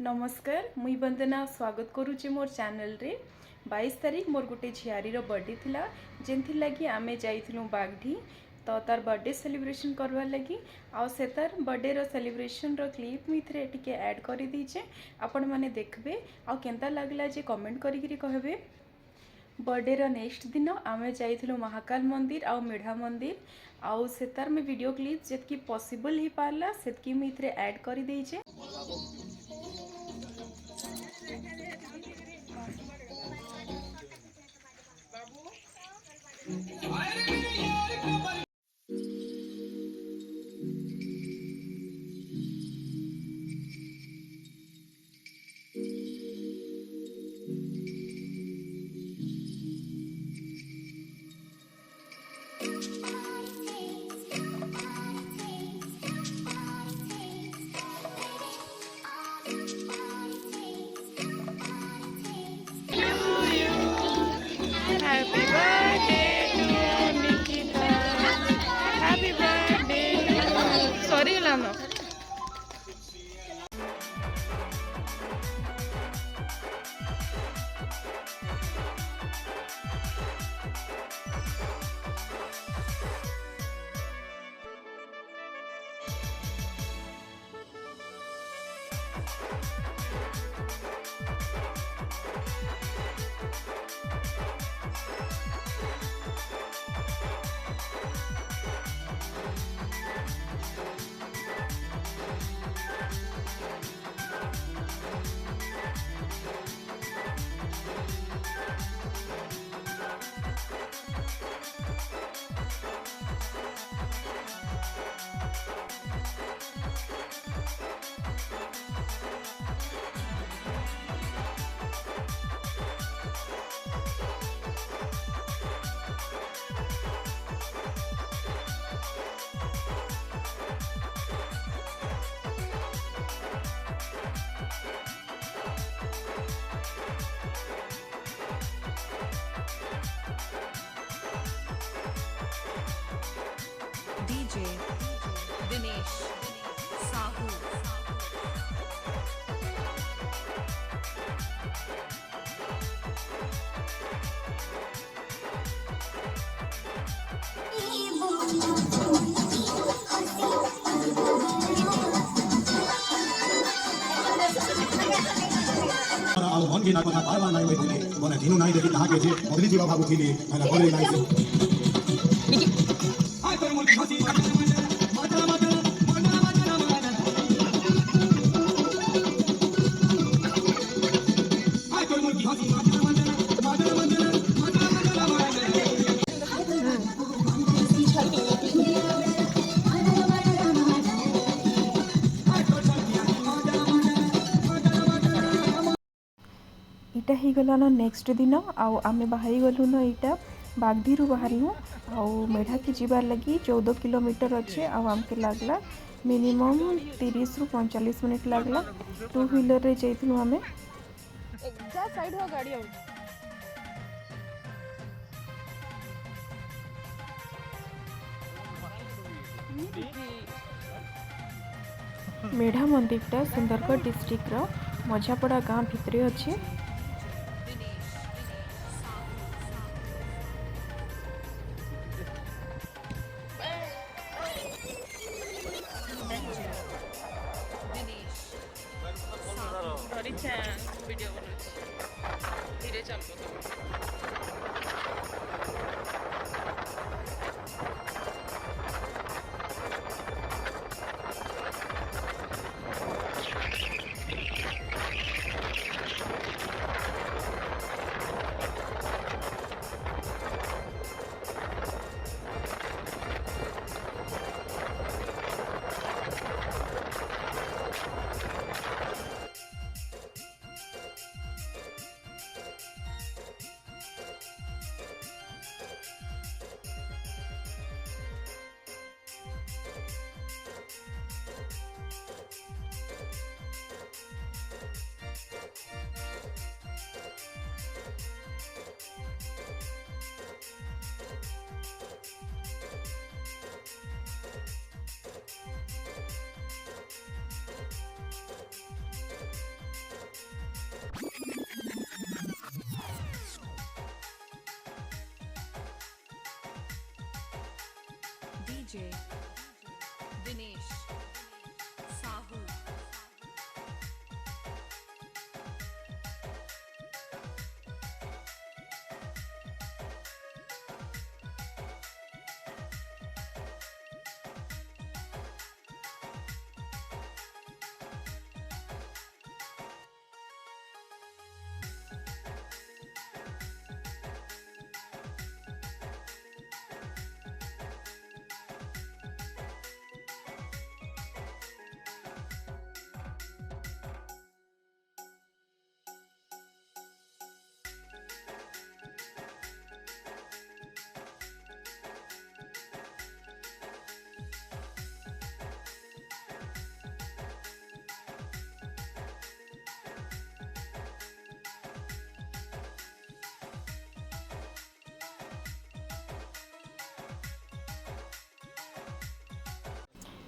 नमस्कार मुई वंदना स्वागत करुचे मोर चैनल रे 22 तारीख मोर गोटे झियारी बर्थडे थिला जेनथि लगी आमे जाइथिलु बागढी तो तार बर्थडे सेलिब्रेशन करवा लगी आ से तार बर्थडे रो सेलिब्रेशन रो क्लिप मिथरे टिके ऐड करि दीचे आपण माने देखबे आ केनता लागला जे कमेंट करिकरी कहबे। बर्थडे रो नेक्स्ट दिन आमे जाइथिलु महाकालमंदिर आ मेढामंदिर आउ से तार में वीडियो क्लिप जेतकी पॉसिबल ही पारला सेतकी मिथरे ऐड करि दीचे। Happy birthday to Nikita. Happy birthday. Sorry, Lama. DJ Dinesh Sahu ଆଉ ମନ କି ନା କଥା ପାରବା ନାଇଁ ବୋଇଥିଲେ ମନେ ଦିନୁ ନାଇଁ ଦେଖି ତାହାକେ ଯେ ବଦଲି ଯିବା ଭାବୁଥିଲି ହେଲା ବଦଲି ନାଇଁ ସେ ଆଇ ତୋର ମୁର୍ଖି ହସି इटा ही गलान नेक्स्ट दिन आमे बाहरी गलु न इटा बागधी बाहरिनु आउ मेढा की जीवार लगी 14 किलोमीटर अच्छे आमके लगला मिनिमम 30 रु 45 मिनिट लगला। 2 व्हीलर रे जाइथिलु आमे जा साइड हो गाड़ी हो मेढा मंदिरटा सुंदरगढ़ डिस्ट्रिक्ट रो मझापड़ा गाँ भितरे अच्छे। वीडियो धीरे चल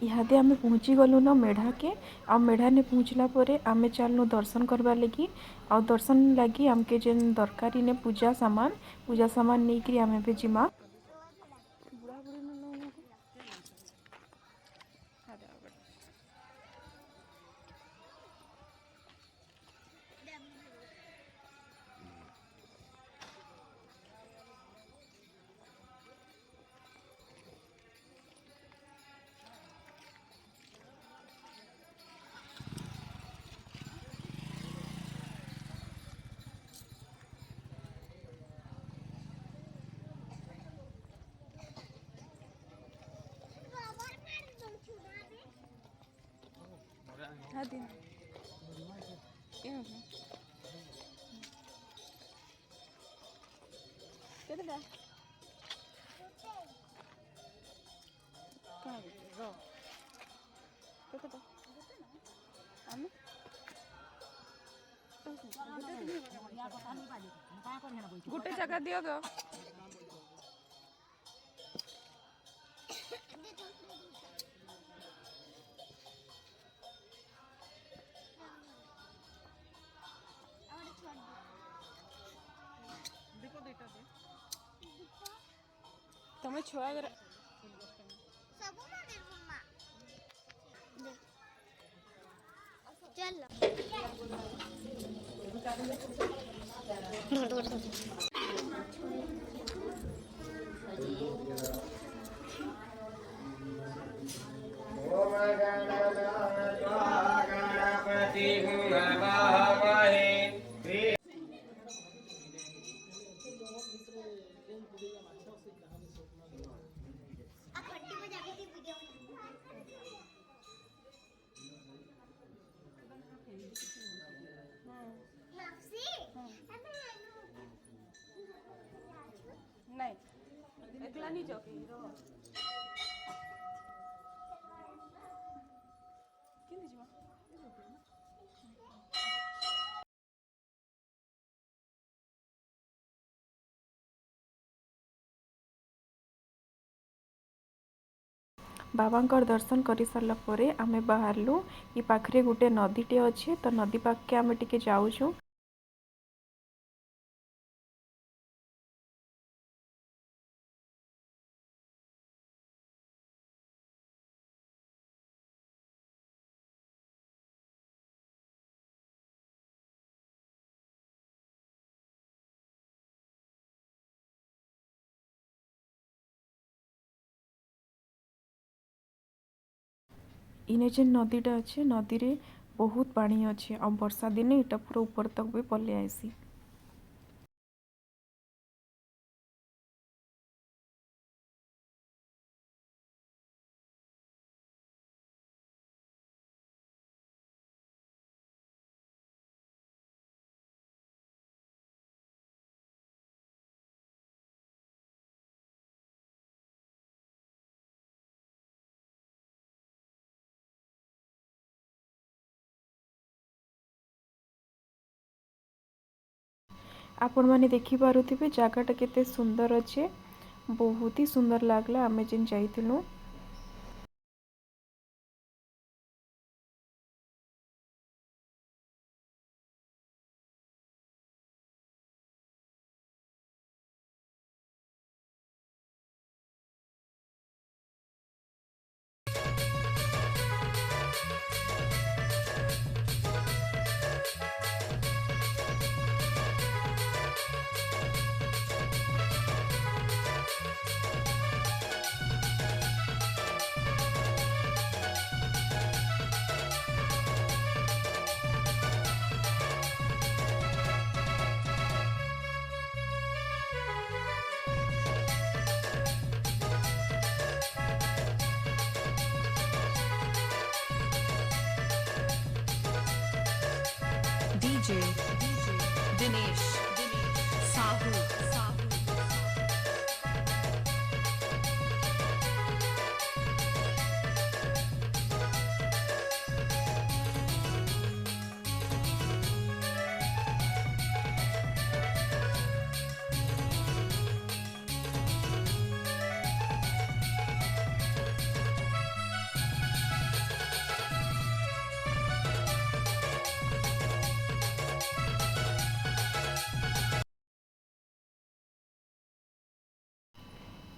इहादे आमे पहुँची गलु न मेढ़ा के आ मेढ़ा ने पहुँचला परे आमे चलनु दर्शन करवा लगी आ दर्शन लगी आमके जेन दरकारी ने पूजा सामान नहीं करी आमे पे जिमा गुटे जगह दियो गो તમે છોયા કર नहीं एकला नहीं जाओ कहीं रहो किंदी जीवा बाबांकर दर्शन कर सारा पर आमे बाहरलु ये पाखरे गोटे नदीटे अच्छे तो नदी पाखे आमे टिके जाऊँ इने जेन नदीटा अच्छे नदी रे बहुत पानी अच्छे और वर्षा दिने इटा पूरा ऊपर तक भी पले आसी। आपण मैंने देखी पारुथिबे जगहटा केते सुंदर अच्छे बहुत ही सुंदर लागला आमे जेन जाइथिलु। DJ Dinesh Sahu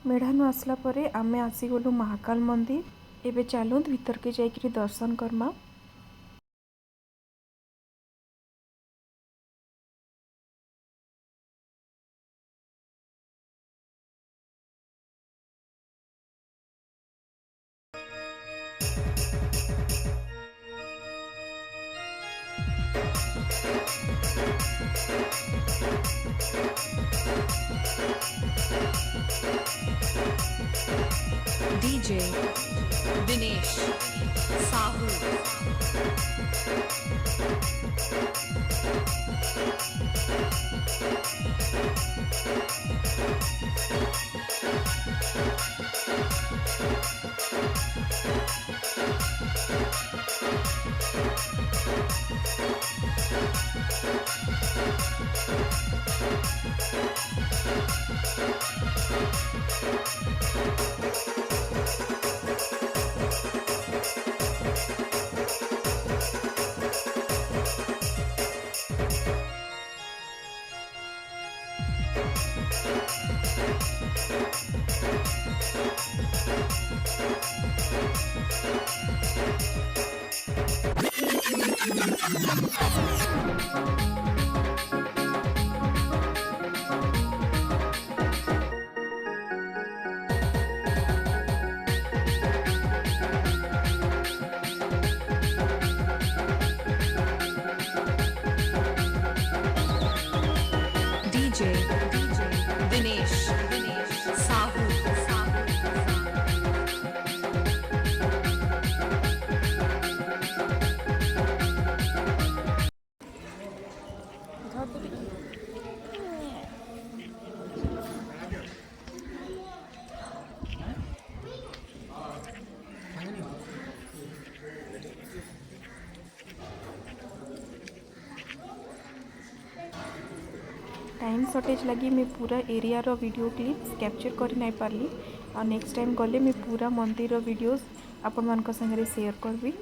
मेढानु आसला परे आमे आसीगलु महाकाल मंदिर। एबे चलुन भीतर के जाइकरी दर्शन करमा। DJ Dinesh Sahu DJ Dinesh Sahu time shortage लगी मैं पूरा एरिया रो वीडियो क्लिप्स कैप्चर कर नहीं पारली। और नेक्स्ट टाइम गले मैं पूरा मंदिर रो वीडियोस आपण मान संगे शेयर करबी।